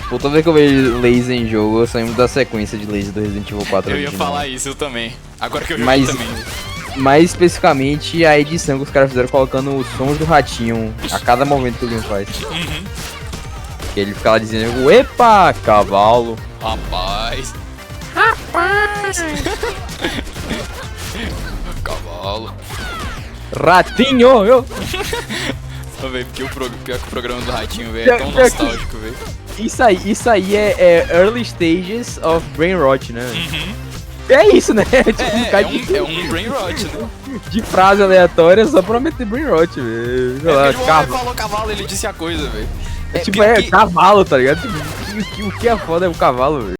Pô, toda vez que eu vejo laser em jogo, eu lembro da sequência de laser do Resident Evil 4 Eu ia original. falar isso, eu também. Agora que eu joguei Mas, também. mais especificamente a edição que os caras fizeram colocando os sons do ratinho a cada momento que o Leon faz. Que ele fica lá dizendo, epa, cavalo. Rapaz. Cavalo. Ratinho, eu. Ô, velho, porque pior que o programa do Ratinho, velho, é tão nostálgico, velho. Isso aí é early stages of brain rot, né? É isso, né? Tipo, É um brain rot, né? de frase aleatória só pra meter brain rot, velho. Sei lá, Ele falou cavalo, ele disse a coisa, velho. tipo, cavalo, tá ligado? Tipo, o que é foda é o cavalo, velho.